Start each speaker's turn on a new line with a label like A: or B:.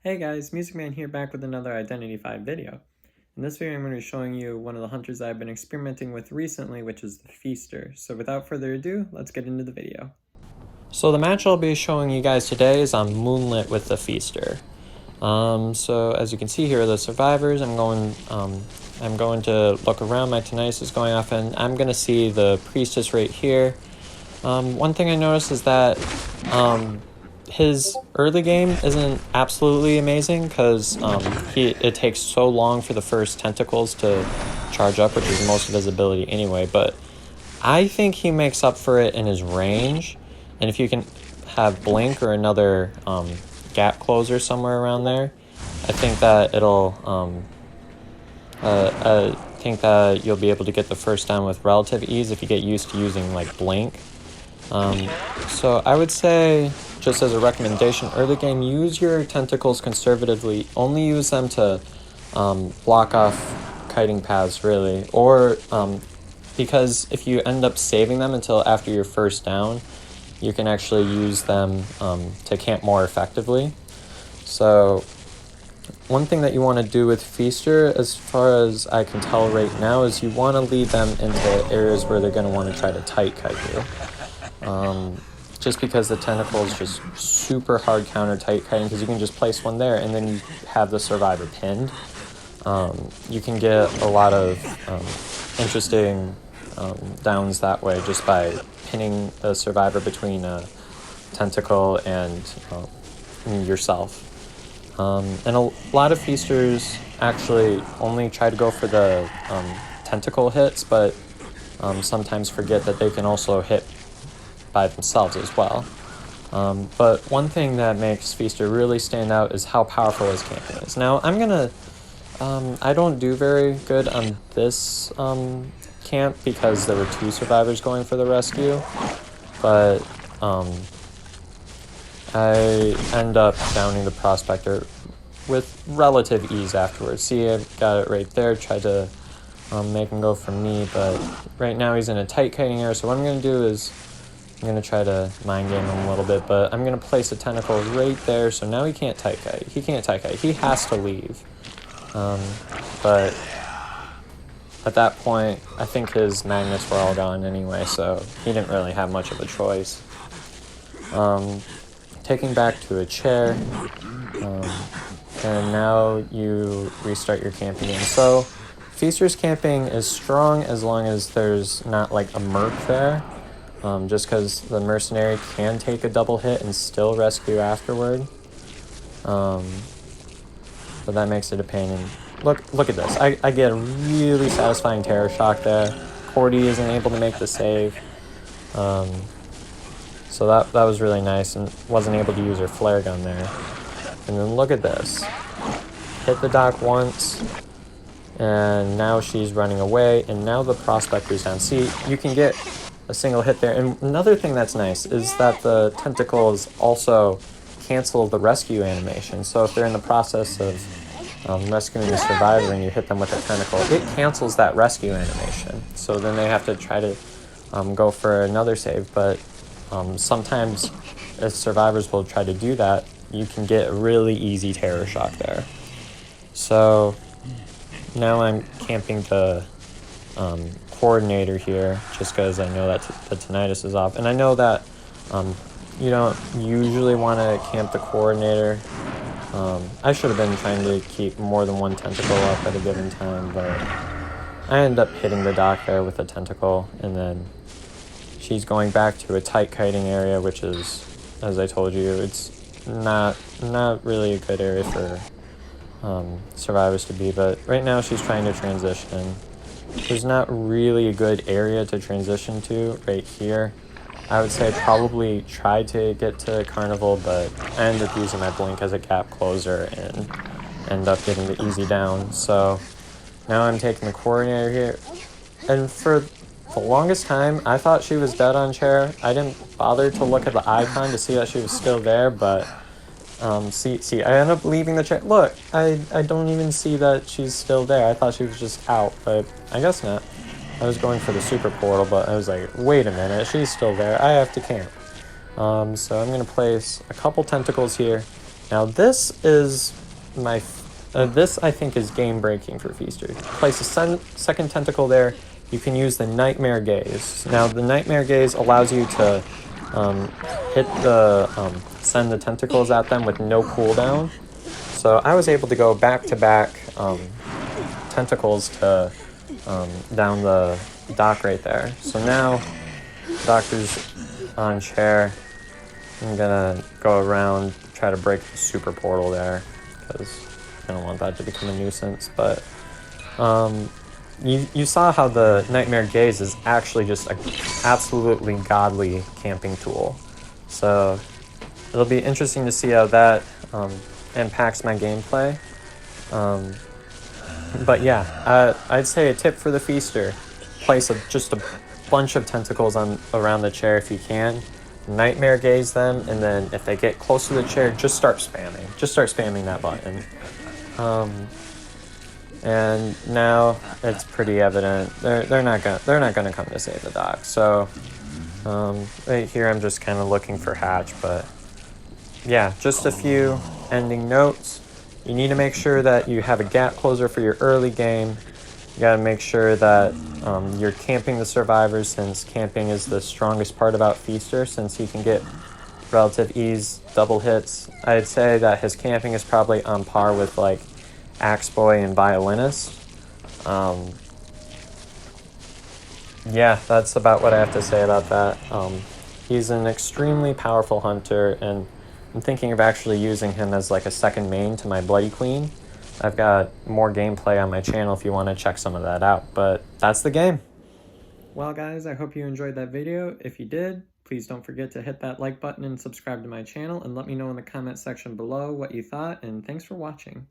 A: Hey guys, Music Man here, back with another Identity V video. In this video I'm going to be showing you one of the hunters I've been experimenting with recently, which is the Feaster. So without further ado, let's get into the video. So the match I'll be showing you guys today is on Moonlit with the Feaster. So as you can see, here are the survivors. I'm going to look around. My Tinnitus is going off, and I'm going to see the Priestess right here. One thing I noticed is that his early game isn't absolutely amazing because it takes so long for the first tentacles to charge up, which is most of his ability anyway, but I think he makes up for it in his range, and if you can have Blink or another gap closer somewhere around there, I think that I think that you'll be able to get the first down with relative ease if you get used to using like Blink. So I would say, just as a recommendation, early game, use your tentacles conservatively. Only use them to block off kiting paths, really. Or because if you end up saving them until after your first down, you can actually use them to camp more effectively. So one thing that you want to do with Feaster, as far as I can tell right now, is you want to lead them into areas where they're going to want to try to tight kite you. Just because the tentacle is just super hard counter tight kiting, because you can just place one there and then you have the survivor pinned. You can get a lot of interesting downs that way just by pinning the survivor between a tentacle and yourself. And a lot of Feasters actually only try to go for the tentacle hits, but sometimes forget that they can also hit by themselves as well. But one thing that makes Feaster really stand out is how powerful his camping is. Now, I don't do very good on this camp because there were two survivors going for the rescue, but I end up downing the Prospector with relative ease afterwards. See, I got it right there, tried to make him go for me, but right now he's in a tight kiting area, so what I'm going to do is I'm going to try to mind game him a little bit, but I'm going to place a tentacle right there, so now he can't tight kite. He can't tight kite. He has to leave. But at that point, I think his magnets were all gone anyway, so he didn't really have much of a choice. Taking back to a chair, and now you restart your camping game. So Feaster's camping is strong as long as there's not like a merc there. Just because the mercenary can take a double hit and still rescue afterward. But that makes it a pain. And look at this. I get a really satisfying terror shock there. Cordy isn't able to make the save. So that was really nice, and wasn't able to use her flare gun there. And then look at this. Hit the dock once, and now she's running away, and now the Prospector's down. See, you can get a single hit there. And another thing that's nice is that the tentacles also cancel the rescue animation. So if they're in the process of rescuing the survivor and you hit them with a tentacle, it cancels that rescue animation. So then they have to try to go for another save. But sometimes if survivors will try to do that, you can get a really easy terror shock there. So now I'm camping the coordinator here, just because I know that the Tinnitus is off, and I know that you don't usually want to camp the coordinator. I should have been trying to keep more than one tentacle up at a given time, but I end up hitting the dock there with a tentacle, and then she's going back to a tight kiting area, which is, as I told you, it's not really a good area for survivors to be. But right now she's trying to transition. There's not really a good area to transition to right here. I would say probably try to get to Carnival, but I end up using my Blink as a gap closer and end up getting the easy down. So now I'm taking the coordinator here. And for the longest time, I thought she was dead on chair. I didn't bother to look at the icon to see that she was still there, but see, I end up leaving the chair. Look, I don't even see that she's still there. I thought she was just out, but I guess not. I was going for the super portal, but I was like, wait a minute, she's still there. I have to camp. So I'm going to place a couple tentacles here, Now this is my... this, I think, is game-breaking for Feaster. Place a second tentacle there. You can use the Nightmare Gaze. Now, the Nightmare Gaze allows you to hit the... send the tentacles at them with no cooldown. So I was able to go back-to-back tentacles to down the dock right there. So now, Doctor's on chair. I'm gonna go around, try to break the super portal there, because I don't want that to become a nuisance. But you saw how the Nightmare Gaze is actually just an absolutely godly camping tool. So it'll be interesting to see how that impacts my gameplay. But yeah, I'd say a tip for the Feaster: place just a bunch of tentacles around the chair if you can. Nightmare Gaze them, and then if they get close to the chair, just start spamming. Just start spamming that button. And now it's pretty evident they're not gonna come to save the dock. So right here I'm just kind of looking for Hatch, but yeah, just a few ending notes. You need to make sure that you have a gap closer for your early game. You gotta make sure that you're camping the survivors, since camping is the strongest part about Feaster, since he can get relative ease double hits. I'd say that his camping is probably on par with like Axe Boy and Violinist. Yeah, that's about what I have to say about that. He's an extremely powerful hunter, and I'm thinking of actually using him as like a second main to my Bloody Queen. I've got more gameplay on my channel if you want to check some of that out, but that's the game. Well guys, I hope you enjoyed that video. If you did, please don't forget to hit that like button and subscribe to my channel, and let me know in the comment section below what you thought, and thanks for watching.